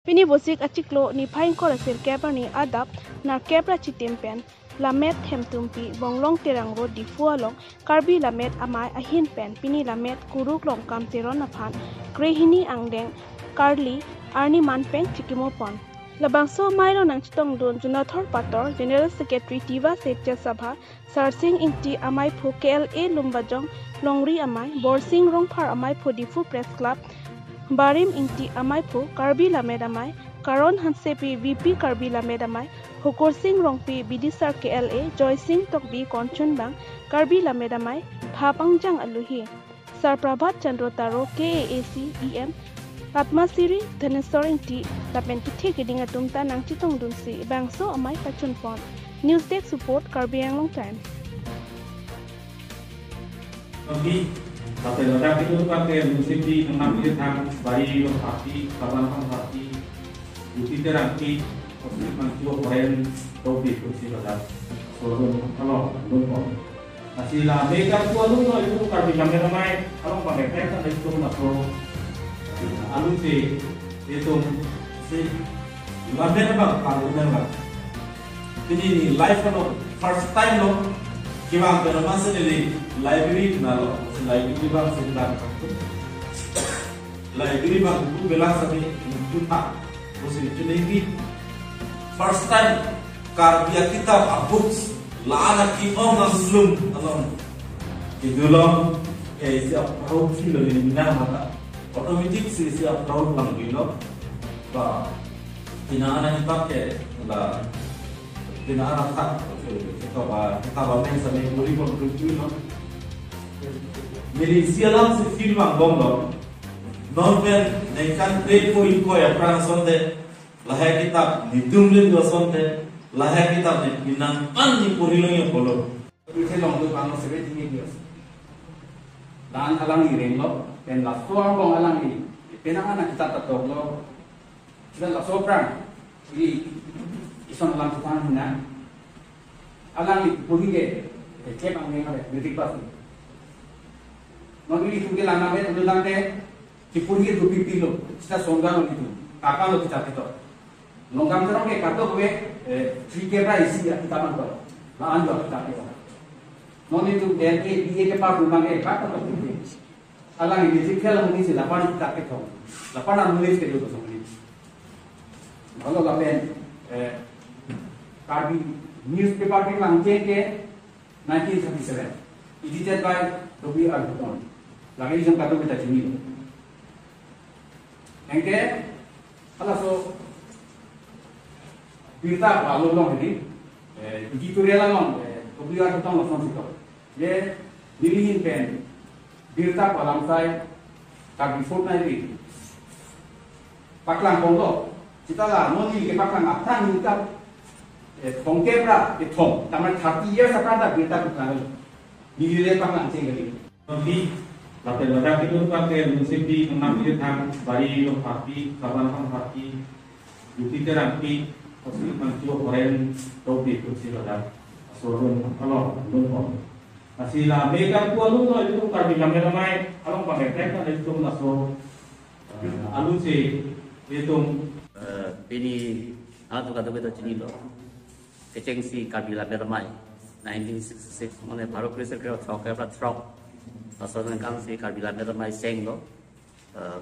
Pini bosik achiklo ni phain kor asir kepa ni adap nar kepra chitimpen lamet hem tumpi bonglong terang ro di fualong karbi lamet amai ahin pen pini lamet kuruk long kam teron aphan krehini angdeng karli arni manpeng chikimopon labangso mailo nang chitong don junathor pator general secretary tiva setja sabha sarsing inti amai phu KLA lumbajong longri amai borsing rongphar amai phu difu press club Barim inti amai phu karbi lamet amai karon hansepi VP karbi lamet amai Hukur Singh rongpi bidisar KLA Joy Singh tokbi konchun bang karbi lamet amai phapangjang aluhi Sar Prabhat Chandra Taro KAAC EM Padmasiri Dhaneswar inti lapen kithe kiding atumta nang chitong dunsi bangso amai pachun pon News Desk support Karbi Anglong Times Tapi ledak itu pakai musim di mengambil tang bayi hati, kawan hati, bukti terangki, posisi mancung koren, topi kursi ledak, sorong kalau lumpur. Hasilnya mereka tua lumpur itu karbi kami ramai, kalau pakai kereta itu masuk, alu si itu si lambat bang, kalau lambat. Ini live kalau first time lo, kita bermain sendiri library nalo. Library bang sedang library bang itu belas sampai juta musim ini first time karya kita books lana ki belum alon itu loh siap tahu sih loh ini nama otomatis siap tahu lang bilo bah tinaan kita ke lah tinaan tak kita bahas sampai buri beri loh Jadi sialam se film ang gomlo Norben nekan trade ko iko ya prang sonde lahai kitab nidumlin do sonde lahai kitab ne pinang an ni porilong yo polo ite long do pang sebe tingi dios dan alang ni renglo pen la so ang alang ni penang ana kita tatok lo kita la so prang i ison alang kita na alang ni polige ke pang ngare medik pas Magli itu kita lana itu lantai cipuri itu pipi lo kita songan itu apa lo kita itu longkam terong ke kato gue trikera isi ya kita mantap lah anjur kita itu non itu dia ke pas rumah ke kato itu alang ini trikera mungkin sih lapan kita itu lapan nulis ke itu semua kalau lapen karbi newspaper ke langsung ke 1937 edited by W.R. Bhutan lagi isang kato kita sini. Engke, kalau so berita lalu long ini, editorial long, W.R. Bhutan langsung sikap. Ye nilihin pen berita palam saya kaki fortnight ini. Paklang pondok, kita lah noni ke paklang aptan kita tongkebra ke tong, taman 30 years apanta berita kita nilihin paklang cenggali. Tapi ledak itu pakai musim di mengambil tang bayi hati, kawan hati, bukti terangki, posisi mancung koren, topi kursi ledak, sorong kalau lumpur. Hasilnya mereka tua lumpur itu karbi kami ramai, kalau pakai kereta itu masuk, alu si itu. Ini alat kata kita cini lo, keceng si karbi kami ramai, 1966 mana baru kristal kerja truk truk. Pasal kan si karbi lamet ramai seng lo,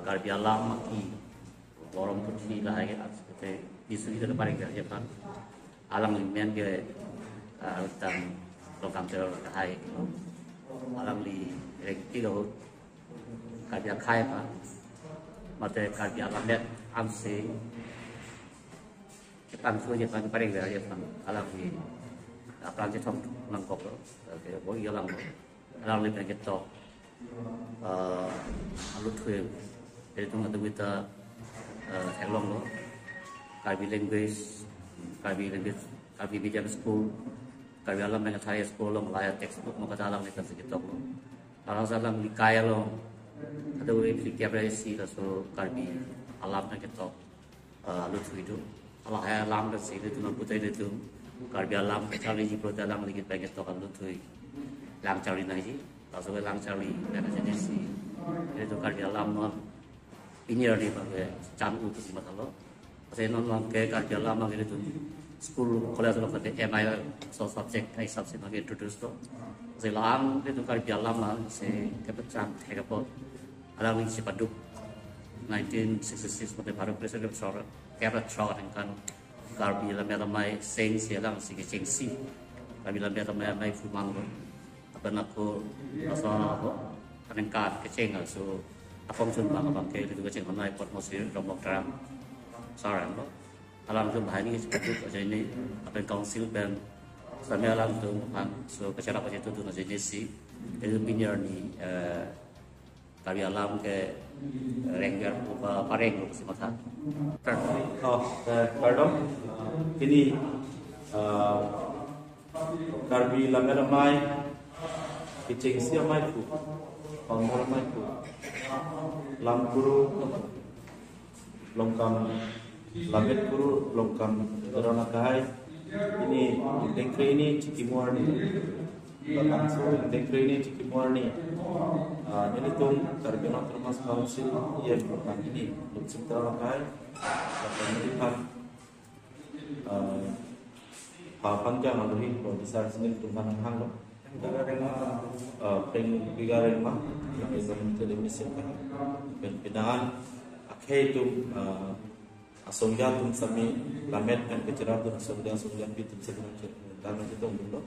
karbi alam maki, borong putih lah ya, seperti isu itu paling kerja kan, alam limen ke tentang logam teror kahai, alam li rekti lo, karbi kahai apa, mata karbi alamet amse, Jepang tu Jepang paling kerja kan, alam li apa yang kita nangkop lo, boleh jalan lo, alam li pengen kita alut tuh dari tu nggak kita helong lo karbi language karbi bijan school karbi alam dengan saya school lo melayar textbook mau kata alam kita segitu lo kalau salam likaya lo ada udah fikir berisi so karbi alam dengan kita alut tuh itu kalau saya alam dan sih itu nampu itu karbi alam cari jiprot alam lagi pengen kita alut tuh lang cari nasi langsung lang cari dan jenis itu karbi alam non ini ada pakai campur tu sih masalah Kasi non ke karbi alam lagi itu school college lo kate MI so subject kai subject lagi introduce to. Kasi lang itu karbi alam lah se kepecan hekapot. Alam ini si paduk 1966 mate baru presiden besar kepra trot kan karbi la meramai seng si alang si kecengsi karbi la meramai fumang lo. Apa nak ko penengkat kecing so apong sun bang abang ke itu kecing online pot mosir rombok terang sarang lo alam tu bahani itu aja ini apa council ben sampai alam tu kan so kecara apa itu tu aja ini si itu pinjar ni kami alam ke renggar apa pareng lo si mata pardon ini karbi lameramai kecing siapa itu Pangmar Maiku, Lamkuru, Longkam, Lamet Kuru, Longkam, Dorona Kahai. Ini Dengkri ini Cikimor ni, Longkam Dengkri ini Cikimor ni. Ini tu Karbina Termas Council ia bukan ini Luksim Dorona Kahai. Lapan melihat panjang aluhin kalau besar sini tumpahan hang lo. Pengbigaran mah yang itu televisi kan pindahan akhir itu asongja tum sami lamet kan kecerah tu asongja itu sebenarnya tanah itu dulu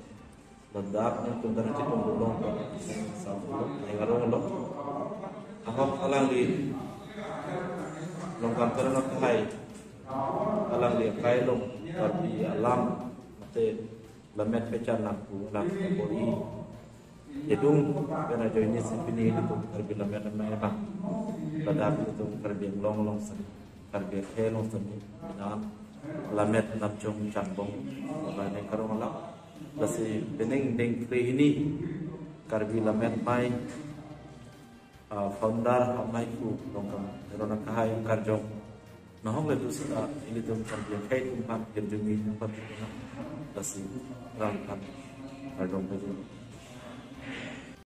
ledak yang tu tanah itu dulu sampai yang arung lo ahok alang di longkam terang kai alang di kai long karbi alam mate lamet pecan lampu poli jedung karena joinnya sini itu karbi lamet merah pada itu karbi long karbi long sini dan lamet namjong cambong mana karung lah basi bening dengkri ini karbi lamet mai founder mai ku longkam Dorona Kahai karjong nahong le dusa ini tu karbi kai tumpan jerjungi tempat basi rangkan karjong